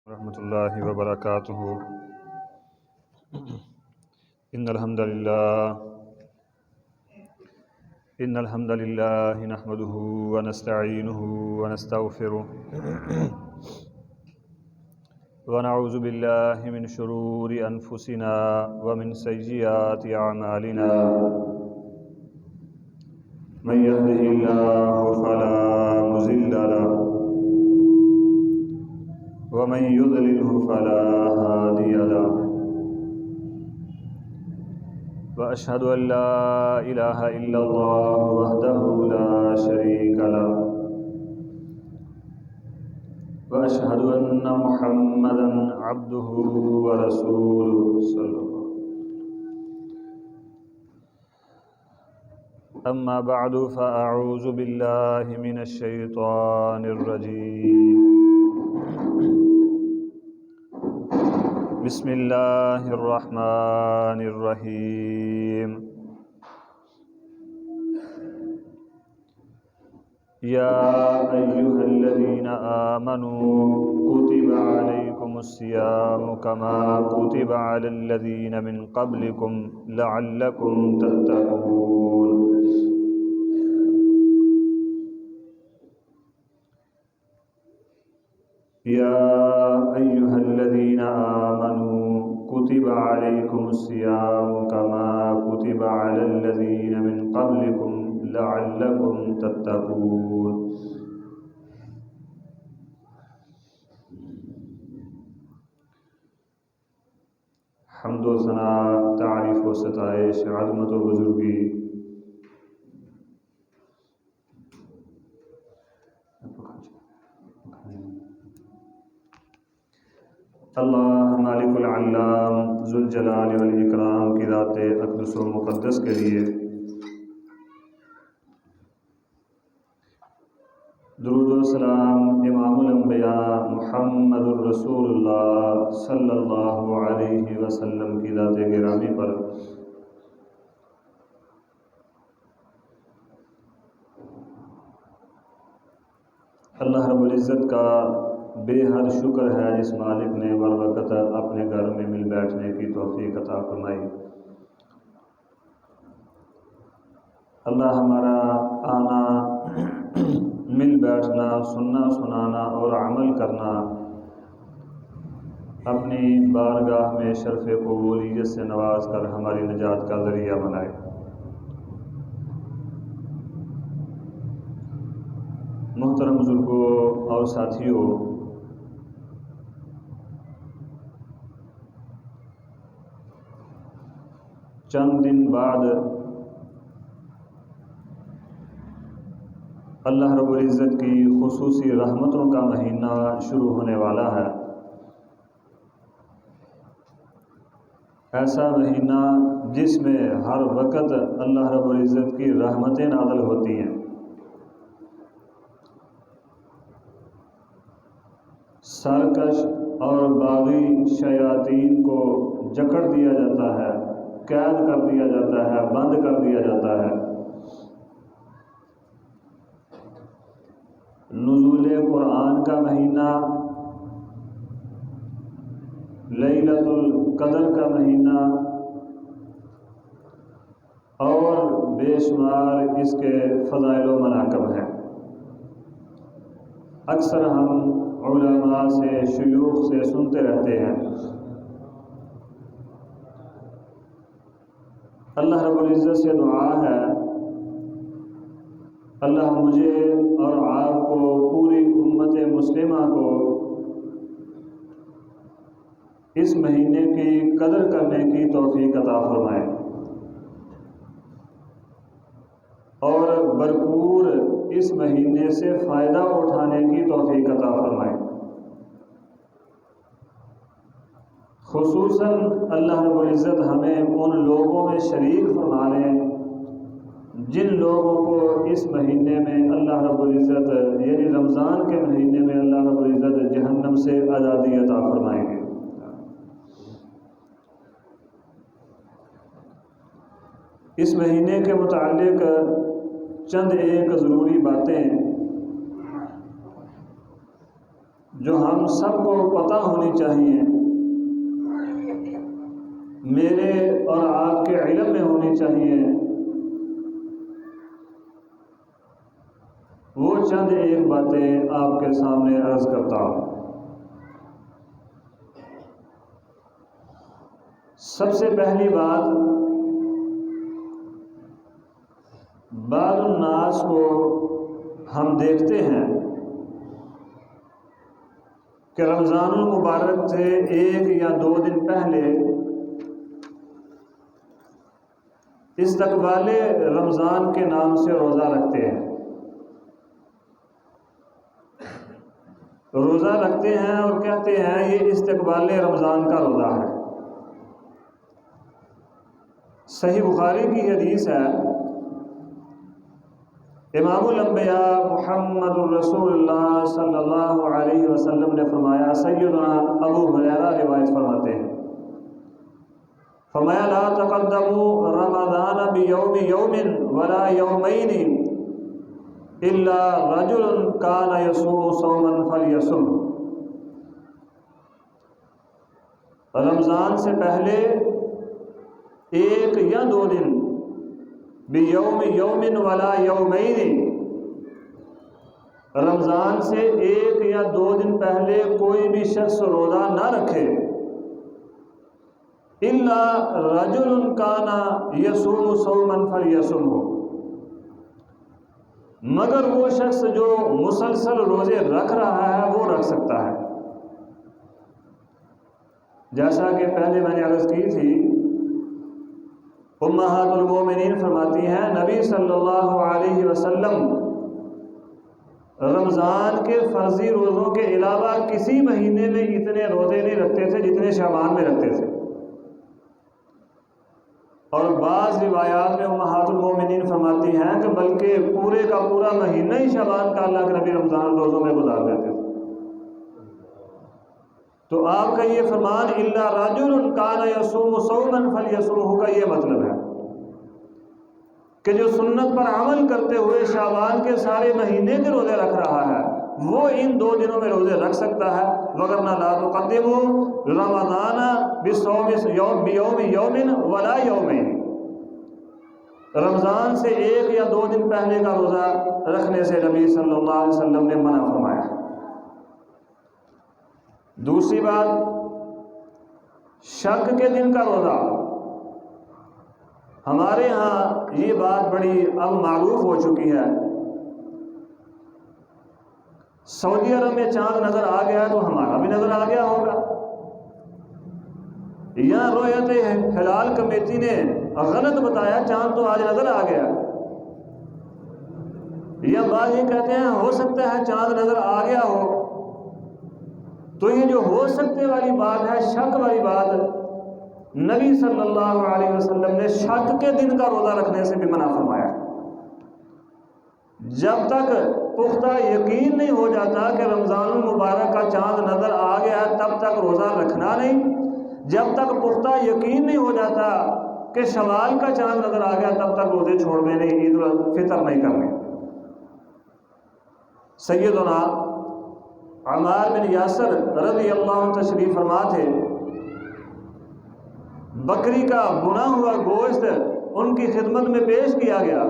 ورحمۃ اللہ وبرکاتہ۔ ان الحمد للہ نحمده ونستعینه ونستغفره ونعوذ باللہ من شرور انفسنا ومن سیئات اعمالنا، من يهده اللہ فلا مضل له ومن يضلله فلا هادي له، وأشهد أن لا إله إلا الله وحده لا شريك له، وأشهد أن محمدا عبده ورسوله صلى الله عليه وسلم۔ أما بعد فأعوذ بالله من الشيطان الرجيم، بسم اللہ الرحمن الرحیم۔ یا ایہا الذین آمنوا کتب علیکم الصیام کما کتب علی الذین من قبلکم لعلکم تتقون۔ یا ایہا الذین آمنوا کتب علیکم الصیام کما کتب علی الذین من قبلکم لعلکم تتقون۔ حمد و ثنا، تعریف و ستائش، عظمت و بزرگی اللہ مالک العلام ذوالجلال والاکرام کی ذات اقدس و مقدس کے لیے درود و سلام امام الانبیاء محمد الرسول اللہ صلی اللہ علیہ وسلم کی ذات گرامی پر اللہ رب العزت کا بے حد شکر ہے جس مالک نے بروقت اپنے گھر میں مل بیٹھنے کی توفیق عطا فرمائی۔ اللہ ہمارا آنا، مل بیٹھنا، سننا سنانا اور عمل کرنا اپنی بارگاہ میں شرف قبولیت سے نواز کر ہماری نجات کا ذریعہ بنائے۔ محترم بزرگوں اور ساتھیوں، چند دن بعد اللہ رب العزت کی خصوصی رحمتوں کا مہینہ شروع ہونے والا ہے۔ ایسا مہینہ جس میں ہر وقت اللہ رب العزت کی رحمتیں نازل ہوتی ہیں، سرکش اور باغی شیاطین کو جکڑ دیا جاتا ہے، قید کر دیا جاتا ہے، بند کر دیا جاتا ہے۔ نزول قرآن کا مہینہ، لیلۃ القدر کا مہینہ اور بے شمار اس کے فضائل و مناقب ہیں۔ اکثر ہم علماء سے، شیوخ سے سنتے رہتے ہیں۔ اللہ رب العزت سے دعا ہے اللہ مجھے اور آپ کو، پوری امت مسلمہ کو اس مہینے کی قدر کرنے کی توفیق عطا فرمائے اور بھرپور اس مہینے سے فائدہ اٹھانے کی توفیق عطا فرمائے۔ خصوصاً اللہ رب العزت ہمیں ان لوگوں میں شریک فرما لیں جن لوگوں کو اس مہینے میں اللہ رب العزت، یعنی رمضان کے مہینے میں اللہ رب العزت جہنم سے آزادی عطا فرمائیں گے۔ اس مہینے کے متعلق چند ایک ضروری باتیں جو ہم سب کو پتہ ہونی چاہیے، میرے اور آپ کے علم میں ہونی چاہیے، وہ چند ایک باتیں آپ کے سامنے عرض کرتا ہوں۔ سب سے پہلی بات، بعض الناس کو ہم دیکھتے ہیں کہ رمضان المبارک سے 1 یا 2 دن پہلے استقبال رمضان کے نام سے روزہ رکھتے ہیں، روزہ رکھتے ہیں اور کہتے ہیں یہ استقبال رمضان کا روزہ ہے۔ صحیح بخاری کی حدیث ہے، امام الانبیاء محمد الرسول اللہ صلی اللہ علیہ وسلم نے فرمایا، سیدنا ابو ہریرہ روایت فرماتے ہیں، فرمایا لا تقدموا رمضان بیوم یوم ولا یومین الا رجل کان یصوم صوما فلیصم۔ رمضان سے پہلے 1 یا 2 دن، بیوم یوم ولا یومین، رمضان سے 1 یا 2 دن پہلے کوئی بھی شخص روزہ نہ رکھے، الا رجل کان یصوم صوما فلیصم، مگر وہ شخص جو مسلسل روزے رکھ رہا ہے وہ رکھ سکتا ہے۔ جیسا کہ پہلے میں نے عرض کی تھی، امہات المومنین فرماتی ہیں نبی صلی اللہ علیہ وسلم رمضان کے فرضی روزوں کے علاوہ کسی مہینے میں اتنے روزے نہیں رکھتے تھے جتنے شعبان میں رکھتے تھے، اور بعض روایات میں امہات المومنین فرماتی ہیں کہ بلکہ پورے کا پورا مہینہ ہی شعبان کا اللہ کے نبی رمضان روزوں میں گزار دیتے تھے۔ تو آپ کا یہ فرمان الا رجل کان یصوم صوما فلیصمہ کا یہ مطلب ہے کہ جو سنت پر عمل کرتے ہوئے شعبان کے سارے مہینے کے روزے رکھ رہا ہے وہ ان 2 دنوں میں روزے رکھ سکتا ہے، وگرنہ لا تقدموا رمضان بصوم بیوم یوم ولا یومین، رمضان سے 1 یا 2 دن پہلے کا روزہ رکھنے سے نبی صلی اللہ علیہ وسلم نے منع فرمایا۔ دوسری بات، شک کے دن کا روزہ، ہمارے ہاں یہ بات بڑی اب معروف ہو چکی ہے، سعودی عرب میں چاند نظر آ گیا تو ہمارا بھی نظر آ گیا ہوگا، یہاں رؤیت ہلال کمیٹی نے غلط بتایا چاند تو آج نظر آ گیا، یا بعض یہ کہتے ہیں ہو سکتا ہے چاند نظر آ گیا ہو، تو یہ جو ہو سکتے والی بات ہے، شک والی بات، نبی صلی اللہ علیہ وسلم نے شک کے دن کا روزہ رکھنے سے بھی منع فرمایا۔ جب تک پختہ یقین نہیں ہو جاتا کہ رمضان المبارک کا چاند نظر آ گیا تب تک روزہ رکھنا نہیں، جب تک پختہ یقین نہیں ہو جاتا کہ شوال کا چاند نظر آ گیا تب تک روزے چھوڑنے نہیں، عید الفطر نہیں کرنے۔ سیدنا عمار بن یاسر رضی اللہ عنہ تشریف فرما تھے، بکری کا بنا ہوا گوشت ان کی خدمت میں پیش کیا گیا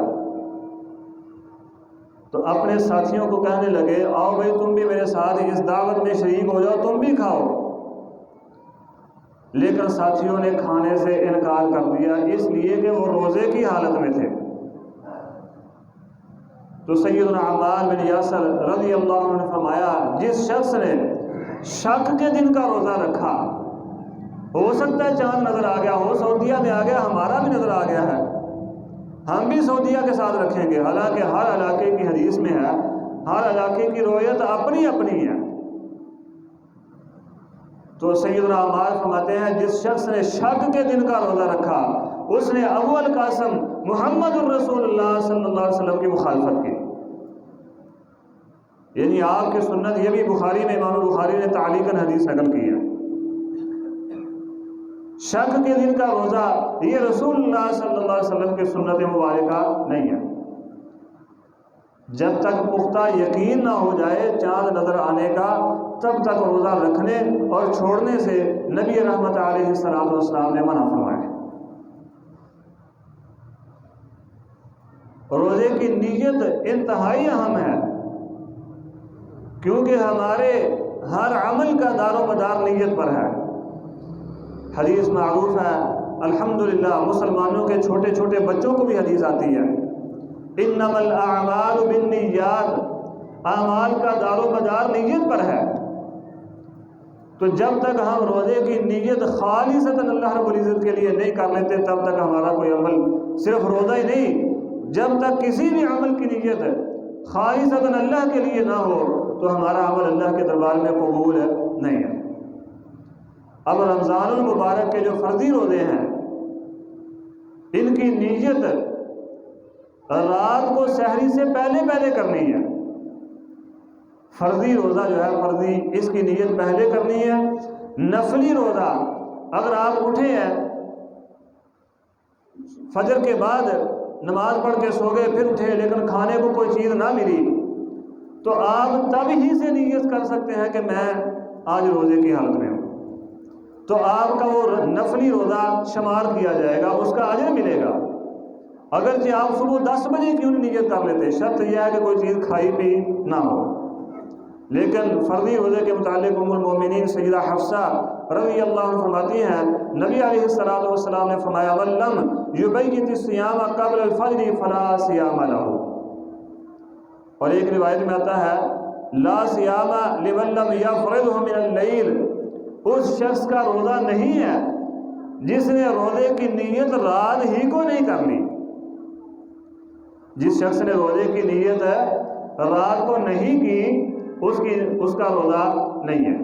تو اپنے ساتھیوں کو کہنے لگے آؤ بھائی تم بھی میرے ساتھ اس دعوت میں شریک ہو جاؤ، تم بھی کھاؤ، لیکن ساتھیوں نے کھانے سے انکار کر دیا اس لیے کہ وہ روزے کی حالت میں تھے۔ تو سیدنا عمار بن یاسر رضی اللہ عنہ نے فرمایا جس شخص نے شک کے دن کا روزہ رکھا، ہو سکتا ہے چاند نظر آ گیا ہو، سعودیہ میں آ گیا، ہمارا بھی نظر آ گیا ہے، ہم بھی سعودیہ کے ساتھ رکھیں گے، حالانکہ ہر علاقے کی حدیث میں ہے ہر علاقے کی رویت اپنی اپنی ہے۔ تو سیدنا عمار فرماتے ہیں جس شخص نے شک کے دن کا روزہ رکھا اس نے ابو القاسم محمد الرسول اللہ صلی اللہ علیہ وسلم کی مخالفت کی، یعنی آپ کی سنت، یہ بھی بخاری میں امام بخاری نے تعلیقاً حدیث نقل کی ہے، شک کے دن کا روزہ یہ رسول اللہ صلی اللہ علیہ وسلم کی سنت مبارکہ نہیں ہے۔ جب تک پختہ یقین نہ ہو جائے چاند نظر آنے کا تب تک روزہ رکھنے اور چھوڑنے سے نبی رحمت علیہ السلام نے منع فرمایا ہے۔ روزے کی نیت انتہائی اہم ہے، کیونکہ ہمارے ہر عمل کا دار و مدار نیت پر ہے۔ حدیث معروف ہے، الحمدللہ مسلمانوں کے چھوٹے چھوٹے بچوں کو بھی حدیث آتی ہے، انما الاعمال بالنیات، اعمال کا دار و مدار نیت پر ہے۔ تو جب تک ہم روزے کی نیت خالصتاً اللہ رب العزت کے لیے نہیں کر لیتے تب تک ہمارا کوئی عمل، صرف روزہ ہی نہیں، جب تک کسی بھی عمل کی نیت خالصتاً اللہ کے لیے نہ ہو تو ہمارا عمل اللہ کے دربار میں قبول نہیں ہے۔ اب رمضان المبارک کے جو فرضی روزے ہیں ان کی نیت رات کو سحری سے پہلے کرنی ہے۔ فرضی روزہ جو ہے فرضی، اس کی نیت پہلے کرنی ہے۔ نفلی روزہ اگر آپ اٹھے ہیں فجر کے بعد نماز پڑھ کے سو گئے، پھر اٹھے لیکن کھانے کو کوئی چیز نہ ملی، تو آپ تب ہی سے نیت کر سکتے ہیں کہ میں آج روزے کی حالت میں ہوں، تو آپ کا وہ نفلی روزہ شمار کیا جائے گا، اس کا اجر ملے گا۔ اگرچہ آپ صبح 10 بجے کیوں نہیں نیت کر لیتے، شرط یہ ہے کہ کوئی چیز کھائی پی نہ ہو۔ لیکن فرضی روزے کے متعلق ام المومنین سیدہ حفصہ رضی اللہ عنہ فرماتی ہیں، نبی علیہ السلام نے فرمایا وَلَّمْ يُبَيِّتِ الصِّيَامَ قَبْلَ الْفَجْرِ فَلَا صِيَامَ لَهُ، اور ایک روایت میں آتا ہے لا صیام لمن لم یفرضه من اللیل، اس شخص کا روزہ نہیں ہے جس نے روزے کی نیت رات ہی کو نہیں کرنی۔ جس شخص نے روزے کی نیت رات کو نہیں کی اس کا روزہ نہیں ہے۔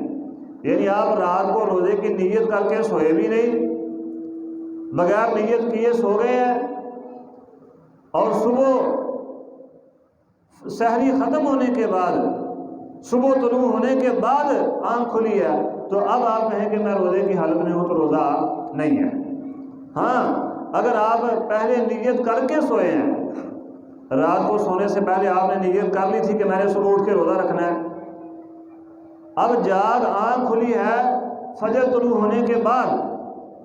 یعنی آپ رات کو روزے کی نیت کر کے سوئے بھی نہیں، بغیر نیت کیے سو گئے ہیں، اور صبح سحری ختم ہونے کے بعد، صبح طلوع ہونے کے بعد آنکھ کھلی ہے، تو اب آپ کہیں کہ میں روزے کی حالت میں ہوں تو روزہ نہیں ہے۔ ہاں، اگر آپ پہلے نیت کر کے سوئے ہیں، رات کو سونے سے پہلے آپ نے نیت کر لی تھی کہ میں نے صبح اٹھ کے روزہ رکھنا ہے، اب جاگ آنکھ کھلی ہے فجر طلوع ہونے کے بعد،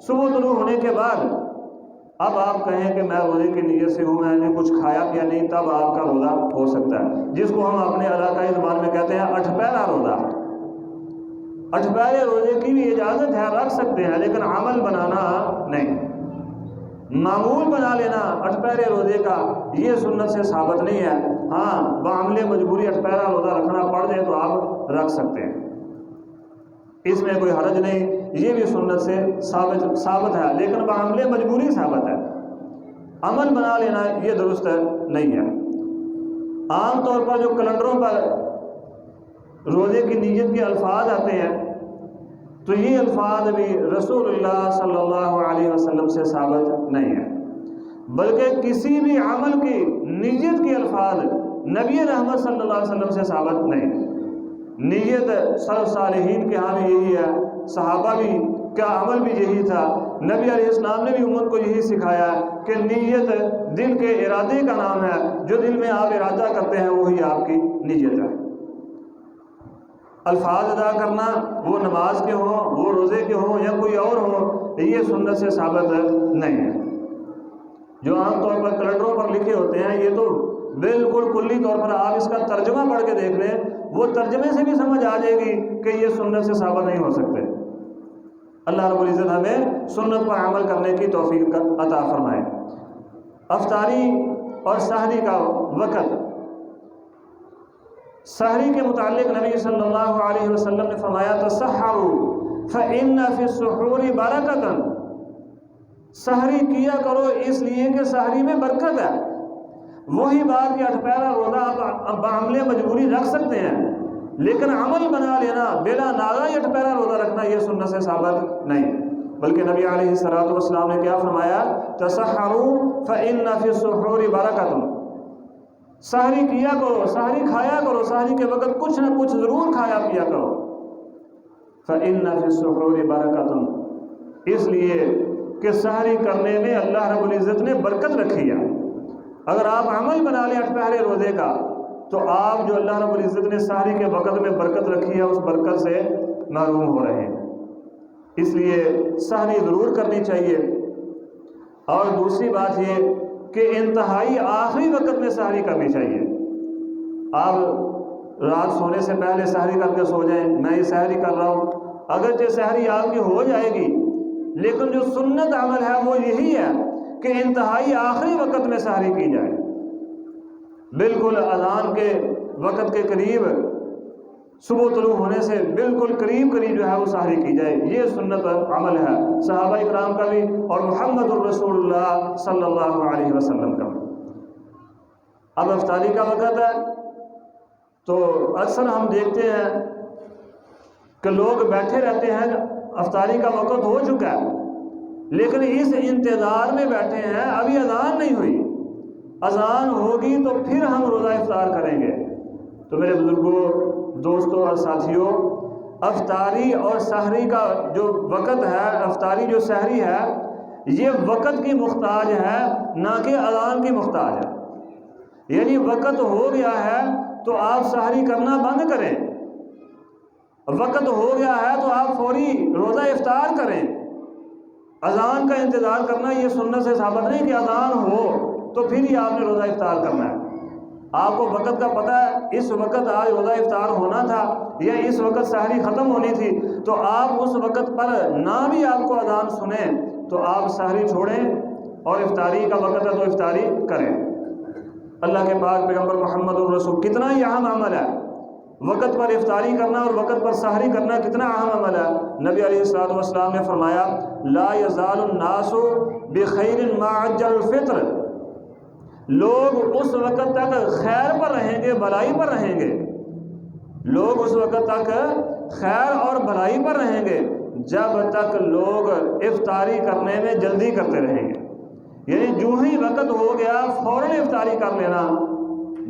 صبح طلوع ہونے کے بعد، اب آپ کہیں کہ میں روزے کی نیت سے ہوں، میں نے کچھ کھایا پیا نہیں، تب آپ کا روزہ ہو سکتا ہے، جس کو ہم اپنے علاقائی زبان میں کہتے ہیں اٹھپہرا روزہ۔ اٹھپہرے روزے کی بھی اجازت ہے، رکھ سکتے ہیں، لیکن عمل بنانا نہیں۔ معمول بنا لینا اٹھپہرے روزے کا یہ سنت سے ثابت نہیں ہے۔ ہاں، بعمل مجبوری اٹھپہرا روزہ رکھنا پڑ جائے تو آپ رکھ سکتے ہیں، اس میں کوئی حرج نہیں، یہ بھی سنت سے ثابت ہے، لیکن بعمل مجبوری ثابت ہے، عمل بنا لینا یہ درست نہیں ہے۔ عام طور پر جو کیلنڈروں پر روزے کی نیت کے الفاظ آتے ہیں تو یہ الفاظ بھی رسول اللہ صلی اللہ علیہ وسلم سے ثابت نہیں ہے، بلکہ کسی بھی عمل کی نیت کے الفاظ نبی رحمت صلی اللہ علیہ وسلم سے ثابت نہیں۔ نیت سلف صالحین کے ہاں بھی یہی ہے، صحابہ بھی کا عمل بھی یہی تھا، نبی علیہ السلام نے بھی امت کو یہی سکھایا کہ نیت دل کے ارادے کا نام ہے، جو دل میں آپ ارادہ کرتے ہیں وہی آپ کی نیت ہے۔ الفاظ ادا کرنا، وہ نماز کے ہوں، وہ روزے کے ہوں یا کوئی اور ہو، یہ سنت سے ثابت نہیں ہے۔ جو عام طور پر کیلنڈروں پر لکھے ہوتے ہیں یہ تو بالکل کلی طور پر آپ اس کا ترجمہ پڑھ کے دیکھ لیں، وہ ترجمے سے بھی سمجھ آ جائے گی کہ یہ سنت سے ثابت نہیں ہو سکتے۔ اللہ رب العزت ہمیں سنت پر عمل کرنے کی توفیق عطا فرمائے۔ افطاری اور سحری کا وقت، سحری کے متعلق نبی صلی اللہ علیہ وسلم نے فرمایا تسحروا فإن فی السحور برکۃ، سحری کیا کرو اس لیے کہ سحری میں برکت ہے۔ وہی بات کہ اٹھپہرا روزہ آپ بعمل مجبوری رکھ سکتے ہیں، لیکن عمل بنا لینا بلا ناغہ اٹھپہرا روزہ رکھنا یہ سنت سے ثابت نہیں، بلکہ نبی علیہ السلام نے کیا فرمایا تسحروا فإن فی السحور برکۃ، سحری کیا کرو، سحری کھایا کرو، سحری کے وقت کچھ نہ کچھ ضرور کھایا پیا کرو۔ فإن فی السحور برکۃ، اس لیے کہ سحری کرنے میں اللہ رب العزت نے برکت رکھی ہے۔ اگر آپ عمل بنا لیں اٹھپہرے روزے کا تو آپ جو اللہ رب العزت نے سحری کے وقت میں برکت رکھی ہے اس برکت سے محروم ہو رہے ہیں۔ اس لیے سحری ضرور کرنی چاہیے۔ اور دوسری بات یہ کہ انتہائی آخری وقت میں سحری کرنی چاہیے۔ آپ رات سونے سے پہلے سحری کر کے سو جائیں، میں یہ سحری کر رہا ہوں، اگرچہ سحری آپ کی ہو جائے گی، لیکن جو سنت عمل ہے وہ یہی ہے کہ انتہائی آخری وقت میں سحری کی جائے، بالکل اذان کے وقت کے قریب، صبح طلوع ہونے سے بالکل قریب جو ہے وہ سحری کی جائے۔ یہ سنت عمل ہے صحابہ اکرام کا بھی اور محمد الرسول اللہ صلی اللہ علیہ وسلم کا بھی۔ اب افطاری کا وقت ہے تو اکثر ہم دیکھتے ہیں کہ لوگ بیٹھے رہتے ہیں، افطاری کا وقت ہو چکا ہے لیکن اس انتظار میں بیٹھے ہیں ابھی اذان نہیں ہوئی، اذان ہوگی تو پھر ہم روزہ افطار کریں گے۔ تو میرے بزرگوں، دوستوں اور ساتھیوں، افطاری اور سحری کا جو وقت ہے، افطاری جو سحری ہے، یہ وقت کی محتاج ہے نہ کہ اذان کی محتاج ہے۔ یعنی وقت ہو گیا ہے تو آپ سحری کرنا بند کریں، وقت ہو گیا ہے تو آپ فوری روزہ افطار کریں۔ اذان کا انتظار کرنا یہ سنت سے ثابت نہیں کہ اذان ہو تو پھر ہی آپ نے روزہ افطار کرنا ہے۔ آپ کو وقت کا پتہ ہے، اس وقت آج روزہ افطار ہونا تھا یا اس وقت سحری ختم ہونی تھی، تو آپ اس وقت پر نہ بھی آپ کو اذان سنیں تو آپ سحری چھوڑیں اور افطاری کا وقت ہے تو افطاری کریں۔ اللہ کے پاک پیغمبر محمد الرسول، کتنا ہی اہم عمل ہے وقت پر افطاری کرنا اور وقت پر سحری کرنا، کتنا اہم عمل ہے۔ نبی علیہ الصلوۃ والسلام نے فرمایا لا یزال الناس بخیر ما عجل الفطر، لوگ اس وقت تک خیر پر رہیں گے، بھلائی پر رہیں گے، لوگ اس وقت تک خیر اور بھلائی پر رہیں گے جب تک لوگ افطاری کرنے میں جلدی کرتے رہیں گے۔ یعنی جو ہی وقت ہو گیا فوراً افطاری کر لینا،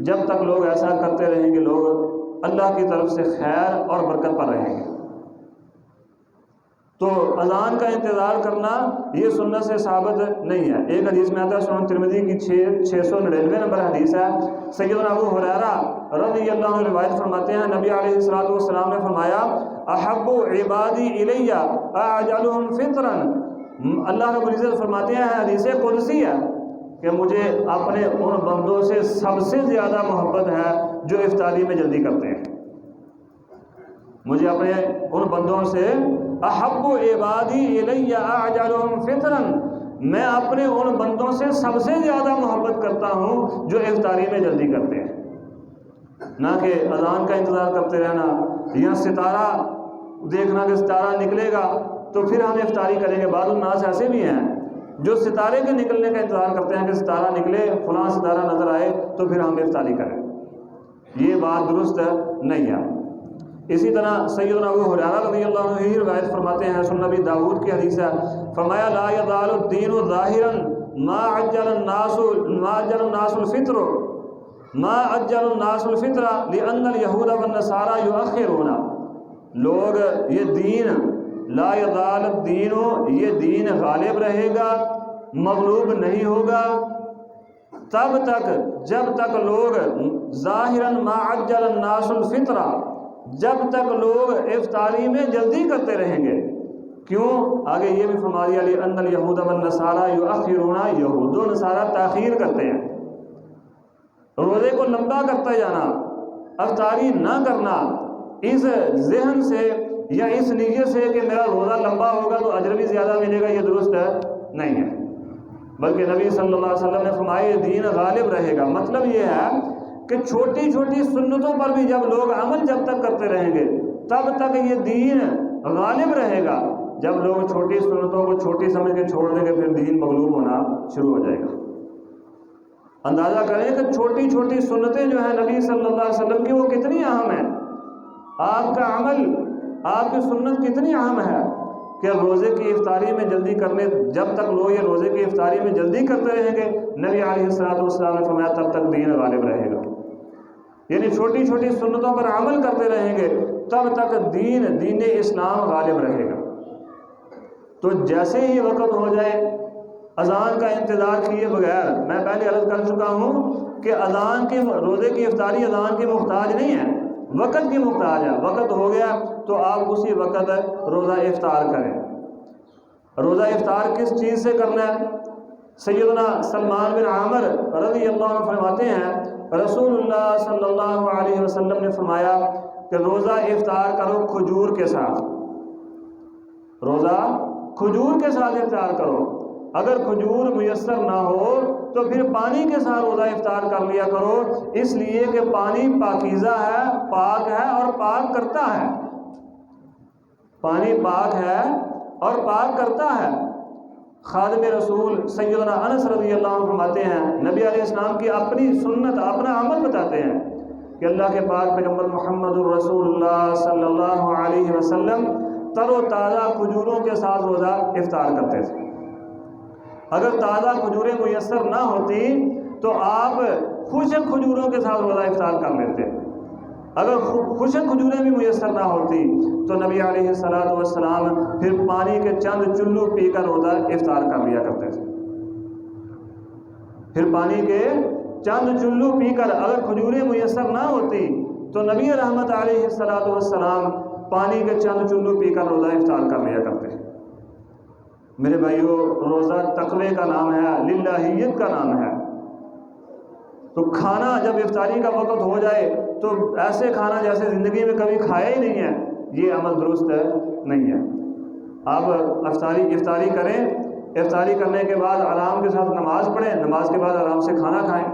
جب تک لوگ ایسا کرتے رہیں گے لوگ اللہ کی طرف سے خیر اور برکت پر رہیں گے۔ تو اذان کا انتظار کرنا یہ سنت سے ثابت نہیں ہے۔ ایک حدیث میں آتا ہے، سنن ترمذی کی 699 نمبر حدیث ہے، سیدنا ابو ہریرہ رضی اللہ عنہ روایت فرماتے ہیں، نبی علیہ الصلوۃ والسلام نے فرمایا احب عبادی الی اعجلهم فطرا، اللہ رب العزت فرماتے ہیں، حدیث قدسی ہے کہ مجھے اپنے ان بندوں سے سب سے زیادہ محبت ہے جو افطاری میں جلدی کرتے ہیں۔ مجھے اپنے ان بندوں سے احب عبادی الی اعجلهم فطرا، میں اپنے ان بندوں سے سب سے زیادہ محبت کرتا ہوں جو افطاری میں جلدی کرتے ہیں، نہ کہ اذان کا انتظار کرتے رہنا یا ستارہ دیکھنا کہ ستارہ نکلے گا تو پھر ہم افطاری کریں گے۔ بعض الناس ایسے بھی ہیں جو ستارے کے نکلنے کا انتظار کرتے ہیں کہ ستارہ نکلے، فلاں ستارہ نظر آئے تو پھر ہم افطاری کریں، یہ بات درست نہیں ہے۔ اسی طرح سیدنا ابو ہریرہ رضی اللہ عنہ ہی روایت فرماتے ہیں، سنن نبی داؤد کی حدیث ہے، فرمایا لا یزال الدین ظاہرا ما عجل الناس الفطر لان اليہود والنصارى یؤخرون، لوگ یہ دین لا یزال الدین، یہ دین غالب رہے گا، مغلوب نہیں ہوگا تب تک جب تک لوگ ظاہرا ما عجل الناس الفطر، جب تک لوگ افطاری میں جلدی کرتے رہیں گے۔ کیوں؟ آگے یہ بھی فرما دیا لأن اليہود والنصارى یؤخرون، یہود و نصارہ تاخیر کرتے ہیں، روزے کو لمبا کرتے جانا، افطاری نہ کرنا اس ذہن سے یا اس نیت سے کہ میرا روزہ لمبا ہوگا تو اجر بھی زیادہ ملے گا، یہ درست نہیں ہے۔ بلکہ نبی صلی اللہ علیہ وسلم نے فرمایا یہ دین غالب رہے گا، مطلب یہ ہے کہ چھوٹی چھوٹی سنتوں پر بھی جب لوگ عمل جب تک کرتے رہیں گے تب تک یہ دین غالب رہے گا۔ جب لوگ چھوٹی سنتوں کو چھوٹی سمجھ کے چھوڑ دیں گے پھر دین مغلوب ہونا شروع ہو جائے گا۔ اندازہ کریں کہ چھوٹی چھوٹی سنتیں جو ہیں نبی صلی اللہ علیہ وسلم کی وہ کتنی اہم ہیں، آپ کا عمل، آپ کی سنت کتنی اہم ہے کہ روزے کی افطاری میں جلدی کرنے، جب تک لوگ یہ روزے کی افطاری میں جلدی کرتے رہیں گے، نبی علیہ الصلوۃ والسلام نے فرمایا تب تک دین غالب رہے گا۔ یعنی چھوٹی چھوٹی سنتوں پر عمل کرتے رہیں گے تب تک دین اسلام غالب رہے گا۔ تو جیسے ہی وقت ہو جائے اذان کا انتظار کیے بغیر، میں پہلے عرض کر چکا ہوں کہ اذان کے روزے کی افطاری اذان کی محتاج نہیں ہے، وقت کی محتاج ہے۔ وقت ہو گیا تو آپ اسی وقت روزہ افطار کریں۔ روزہ افطار کس چیز سے کرنا ہے؟ سیدنا سلمان بن عامر رضی اللہ عنہ فرماتے ہیں رسول اللہ صلی اللہ علیہ وسلم نے فرمایا کہ روزہ افطار کرو کھجور کے ساتھ، روزہ کھجور کے ساتھ افطار کرو۔ اگر کھجور میسر نہ ہو تو پھر پانی کے ساتھ روزہ افطار کر لیا کرو، اس لیے کہ پانی پاکیزہ ہے، پاک ہے اور پاک کرتا ہے۔ پانی پاک ہے اور پاک کرتا ہے۔ خادم رسول سیدنا انس رضی اللہ عنہ فرماتے ہیں نبی علیہ السلام کی اپنی سنت، اپنا عمل بتاتے ہیں کہ اللہ کے پاک پیغمبر محمد الرسول اللہ صلی اللہ علیہ وسلم تر و تازہ کھجوروں کے ساتھ روزہ افطار کرتے تھے۔ اگر تازہ کھجوریں میسر نہ ہوتی تو آپ خشک کھجوروں کے ساتھ روزہ افطار کر لیتے۔ اگر خشک کھجوریں بھی میسر نہ ہوتی تو نبی علیہ السلام پھر پانی کے چند چلو پی کر روزہ افطار کر لیا کرتے تھے۔ پھر پانی کے چند چلو پی کر اگر کھجوریں میسر نہ ہوتی تو نبی رحمت علیہ السلام پانی کے چند چلو پی کر روزہ افطار کر لیا کرتے۔ میرے بھائیو، روزہ تقوی کا نام ہے، للہیت کا نام ہے۔ تو کھانا جب افطاری کا وقت ہو جائے تو ایسے کھانا جیسے زندگی میں کبھی کھایا ہی نہیں ہے، یہ عمل درست نہیں ہے۔ آپ افطاری کریں، افطاری کرنے کے بعد آرام کے ساتھ نماز پڑھیں، نماز کے بعد آرام سے کھانا کھائیں،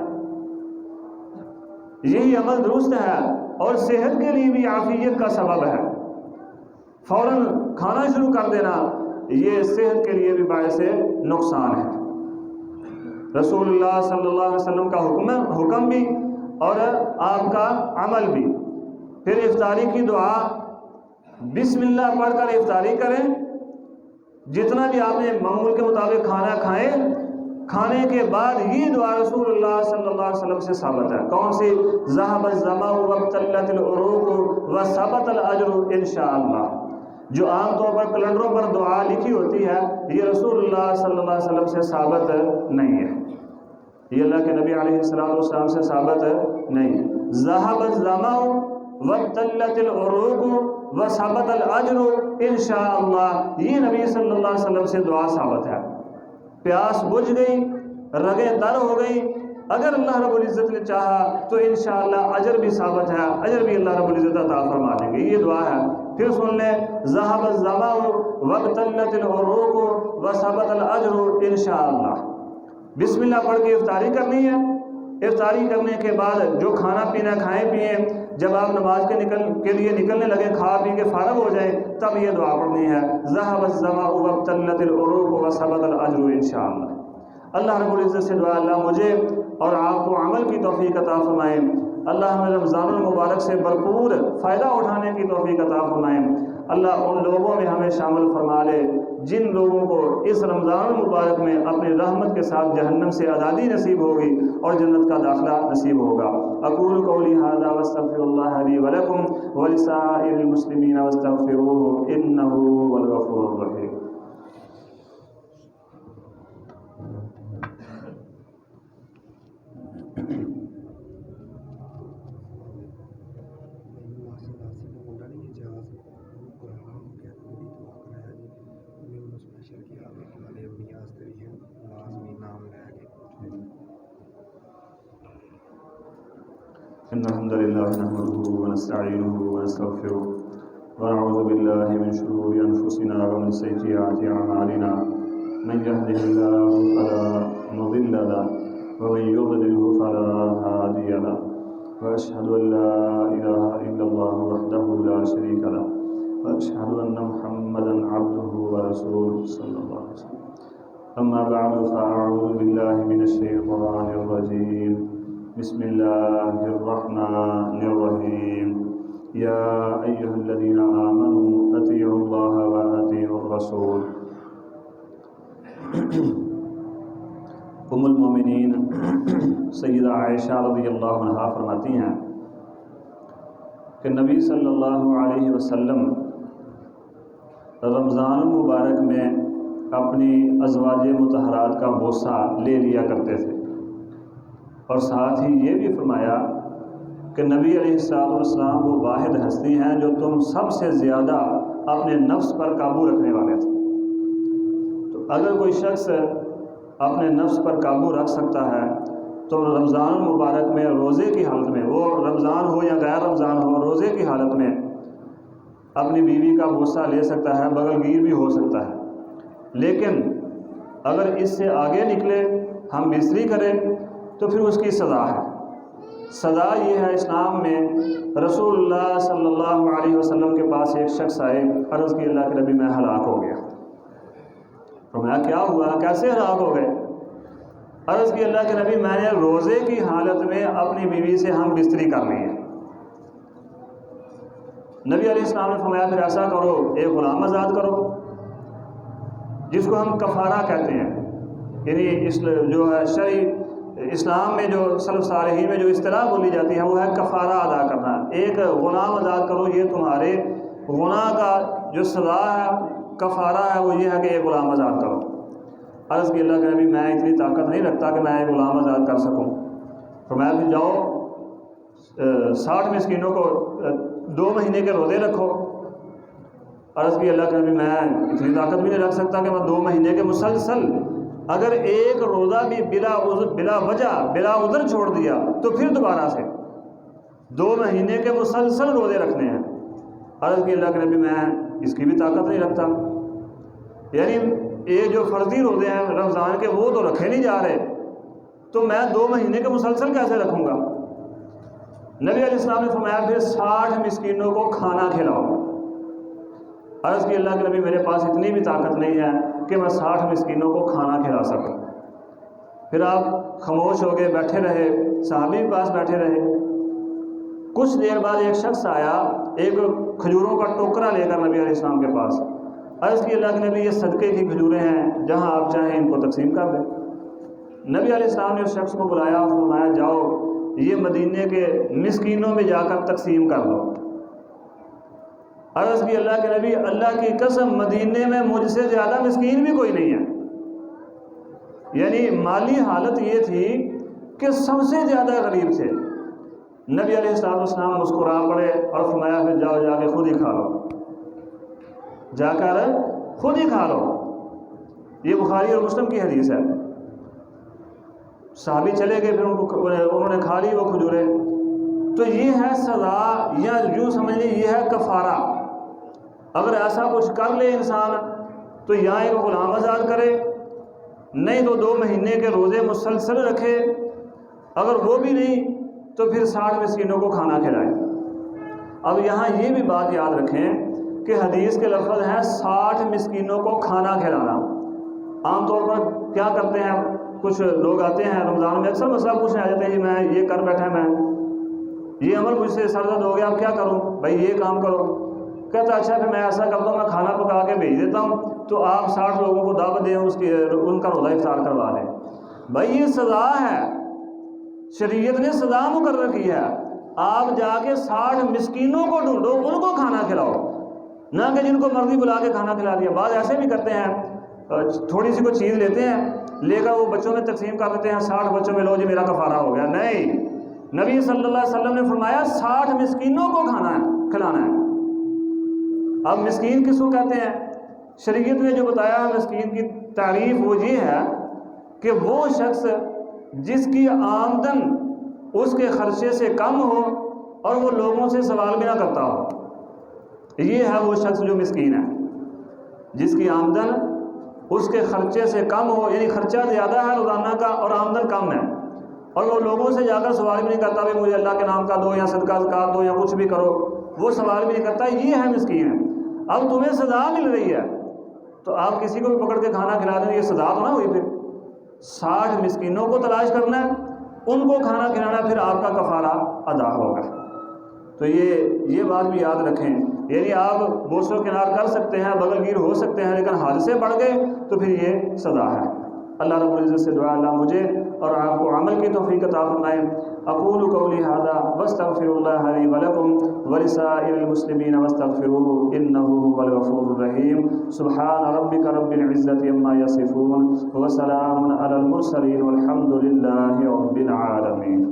یہی عمل درست ہے اور صحت کے لیے بھی عافیت کا سبب ہے۔ فوراً کھانا شروع کر دینا یہ صحت کے لیے بھی باعث نقصان ہے۔ رسول اللہ صلی اللہ علیہ وسلم کا حکم بھی اور آپ کا عمل بھی۔ پھر افطاری کی دعا بسم اللہ پڑھ کر افطاری کریں۔ جتنا بھی آپ نے معمول کے مطابق کھانا کھائیں، کھانے کے بعد یہ دعا رسول اللہ صلی اللہ علیہ وسلم سے ثابت ہے۔ کون سی؟ ذهب الظمأ وابتلت العروق وثبت الاجر انشاءاللہ۔ جو عام طور پر کیلنڈروں پر دعا لکھی ہوتی ہے، یہ رسول اللہ صلی اللہ علیہ وسلم سے ثابت نہیں ہے، یہ اللہ کے نبی علیہ السلام سے ثابت نہیں ہے۔ ذهب الظمأ وابتلت العروق وثبت الاجر انشاءاللہ، یہ نبی صلی اللہ علیہ وسلم سے دعا ثابت ہے۔ پیاس بجھ گئی، رگیں تر ہو گئی، اگر اللہ رب العزت نے چاہا تو انشاءاللہ اجر بھی ثابت ہے، اجر بھی اللہ رب العزت عطا فرما دیں گے، یہ دعا ہے۔ پھر سن لیں، ذهب الظمأ وابتلت العروق وثبت الاجر انشاءاللہ۔ بسم اللہ پڑھ کے افطاری کرنی ہے۔ افطاری کرنے کے بعد جو کھانا پینا کھائیں پئیں، جب آپ نماز کے لیے نکلنے لگے، کھا پی کے فارغ ہو جائیں، تب یہ دعا پڑھنی ہے، ذهب الظمأ وابتلت العروق وثبت الاجر انشاءاللہ۔ اللہ رب العزت سے دعا اللہ مجھے اور آپ کو عمل کی توفیق عطا فرمائیں۔ اللہ ہمیں رمضان المبارک سے بھرپور فائدہ اٹھانے کی توفیق عطا فرمائیں۔ اللہ ان لوگوں میں ہمیں شامل فرما لے جن لوگوں کو اس رمضان المبارک میں اپنی رحمت کے ساتھ جہنم سے آزادی نصیب ہوگی اور جنت کا داخلہ نصیب ہوگا۔ اقول قولی ھذا واستغفر اللہ لی ولکم ولسائر المسلمین واستغفروہ انہ هو الغفور الرحیم۔ إن الحمد لله نحمده ونستعينه ونستغفره ونعوذ بالله من شرور أنفسنا ومن سيئات أعمالنا من يهده الله فلا مضل له ومن يضلله فلا هادي له وأشهد أن لا إله إلا الله وحده لا شريك له وأشهد أن محمدا عبده ورسوله صلى الله عليه وسلم أما بعد فأعوذ بالله من الشيطان الرجيم بسم الله الرحمن الرحيم يا أيها الذين آمنوا أطيعوا الله وأطيعوا الرسول۔ ام المومنین سیدہ عائشہ رضی اللہ عنہا فرماتی ہیں کہ نبی صلی اللہ علیہ وسلم رمضان المبارک میں اپنی ازواج مطہرات کا بوسہ لے لیا کرتے تھے، اور ساتھ ہی یہ بھی فرمایا کہ نبی علیہ السلام وہ واحد ہستی ہیں جو تم سب سے زیادہ اپنے نفس پر قابو رکھنے والے تھے۔ تو اگر کوئی شخص اپنے نفس پر قابو رکھ سکتا ہے تو رمضان المبارک میں روزے کی حالت میں، وہ رمضان ہو یا غیر رمضان ہو، روزے کی حالت میں اپنی بیوی کا بوسہ لے سکتا ہے، بغل گیر بھی ہو سکتا ہے۔ لیکن اگر اس سے آگے نکلے، ہم بستری کریں، تو پھر اس کی سزا ہے۔ سزا یہ ہے اسلام میں، رسول اللہ صلی اللہ علیہ وسلم کے پاس ایک شخص آئے، عرض کی اللہ کے نبی میں ہلاک ہو گیا۔ فرمایا کیا ہوا، کیسے ہلاک ہو گئے؟ عرض کی اللہ کے نبی میں نے روزے کی حالت میں اپنی بیوی سے ہم بستری کر لی ہے۔ نبی علیہ السلام نے فرمایا پھر ایسا کرو، ایک غلام آزاد کرو، جس کو ہم کفارہ کہتے ہیں، یعنی جو ہے شرعی اسلام میں جو سلف صالحین میں جو اصطلاح بولی جاتی ہے وہ ہے کفارہ ادا کرنا۔ ایک غلام آزاد کرو، یہ تمہارے گناہ کا جو سزا ہے، کفارہ ہے، وہ یہ ہے کہ ایک غلام آزاد کرو۔ عرض کی اللہ کے نبی میں اتنی طاقت نہیں رکھتا کہ میں ایک غلام آزاد کر سکوں۔ فرمایا پھر جاؤ 60 مسکینوں کو 2 مہینے کے روزے رکھو۔ عرض کی اللہ کے نبی میں اتنی طاقت بھی نہیں رکھ سکتا کہ میں 2 مہینے کے مسلسل، اگر ایک روزہ بھی بلا وجہ بلا عذر چھوڑ دیا تو پھر دوبارہ سے 2 مہینے کے مسلسل روزے رکھنے ہیں۔ عرض کی اللہ کے نبی میں اس کی بھی طاقت نہیں رکھتا، یعنی یہ جو فرضی روزے ہیں رمضان کے وہ تو رکھے نہیں جا رہے، تو میں 2 مہینے کے مسلسل کیسے رکھوں گا؟ نبی علیہ السلام نے فرمایا پھر 60 مسکینوں کو کھانا کھلاؤ۔ عرض کی اللہ کے نبی میرے پاس اتنی بھی طاقت نہیں ہے کہ میں 60 مسکینوں کو کھانا کھلا سکوں۔ پھر آپ خاموش ہو گئے، بیٹھے رہے، صحابی کے پاس بیٹھے رہے۔ کچھ دیر بعد ایک شخص آیا، ایک کھجوروں کا ٹوکرا لے کر نبی علیہ السلام کے پاس۔ عرض کی اللہ کے نبی یہ صدقے کی کھجوریں ہیں، جہاں آپ چاہیں ان کو تقسیم کر دیں۔ نبی علیہ السلام نے اس شخص کو بلایا اور فرمایا جاؤ یہ مدینے کے مسکینوں میں جا کر تقسیم کر دو۔ عرض کی اللہ کے نبی اللہ کی قسم مدینے میں مجھ سے زیادہ مسکین بھی کوئی نہیں ہے، یعنی مالی حالت یہ تھی کہ سب سے زیادہ غریب تھے۔ نبی علیہ السلام مسکرا پڑے اور فرمایا پھر جاؤ جا کے خود ہی کھا لو، جا کر خود ہی کھا لو۔ یہ بخاری اور مسلم کی حدیث ہے۔ صحابی چلے گئے، پھر انہوں نے کھا لی وہ کھجوریں۔ تو یہ ہے سزا، یا یوں سمجھ لیں یہ ہے کفارہ۔ اگر ایسا کچھ کر لے انسان تو یا ایک غلام آزاد کرے، نہیں تو 2 مہینے کے روزے مسلسل رکھے، اگر وہ بھی نہیں تو پھر 60 مسکینوں کو کھانا کھلائے۔ اب یہاں یہ بھی بات یاد رکھیں کہ حدیث کے لفظ ہیں 60 مسکینوں کو کھانا کھلانا۔ عام طور پر کیا کرتے ہیں، کچھ لوگ آتے ہیں رمضان میں اکثر مسئلہ پوچھنے آ جاتے ہیں جی میں یہ کر بیٹھا، میں یہ عمل مجھ سے سرزد ہو گیا، اب کیا کروں؟ بھائی یہ کام کرو۔ کہتا اچھا پھر میں ایسا کرتا ہوں، میں کھانا پکا کے بھیج دیتا ہوں، تو آپ 60 لوگوں کو دعوت دیں، ان کا روزہ افطار کروا دیں۔ بھائی یہ سزا ہے، شریعت نے سزا مقرر کی ہے۔ آپ جا کے 60 مسکینوں کو ڈھونڈو، ان کو کھانا کھلاؤ، نہ کہ جن کو مرضی بلا کے کھانا کھلا دیا۔ بعض ایسے بھی کرتے ہیں، تھوڑی سی کوئی چیز لیتے ہیں، لے کر وہ بچوں میں تقسیم کر دیتے ہیں، 60 بچوں میں لو جی میرا کفارہ ہو گیا۔ نہیں، نبی صلی اللہ علیہ وسلم نے فرمایا 60 مسکینوں کو کھلانا ہے۔ اب مسکین کس کو کہتے ہیں؟ شریعت نے جو بتایا ہے مسکین کی تعریف وہ یہ ہے کہ وہ شخص جس کی آمدن اس کے خرچے سے کم ہو اور وہ لوگوں سے سوال بھی نہ کرتا ہو، یہ ہے وہ شخص جو مسکین ہے۔ جس کی آمدن اس کے خرچے سے کم ہو، یعنی خرچہ زیادہ ہے روزانہ کا اور آمدن کم ہے، اور وہ لوگوں سے جا کر سوال بھی نہیں کرتا بھی مجھے اللہ کے نام کا دو یا صدقہ زکات دو یا کچھ بھی کرو، وہ سوال بھی نہیں کرتا، یہ ہے مسکین ہے۔ اب تمہیں سزا مل رہی ہے تو آپ کسی کو بھی پکڑ کے کھانا کھلا دیں، یہ سزا تو نہ ہوئی؟ پھر 60 مسکینوں کو تلاش کرنا ہے، ان کو کھانا کھلانا، پھر آپ کا کفارہ ادا ہوگا۔ تو یہ بات بھی یاد رکھیں، یعنی آپ بوس و کنار کر سکتے ہیں، بغل گیر ہو سکتے ہیں، لیکن حد سے بڑھ گئے تو پھر یہ سزا ہے۔ اللہ رب العزت سے دعا اللہ مجھے اور آپ کو عمل کی توفیق عطا فرمائے۔ اقول قولی ھذا واستغفر اللہ لی ولکم ولسائر المسلمین واستغفروہ انہ هو الغفور الرحیم سبحان ربک رب العزة عما یصفون وسلام علی المرسلین والحمد للہ رب العالمین.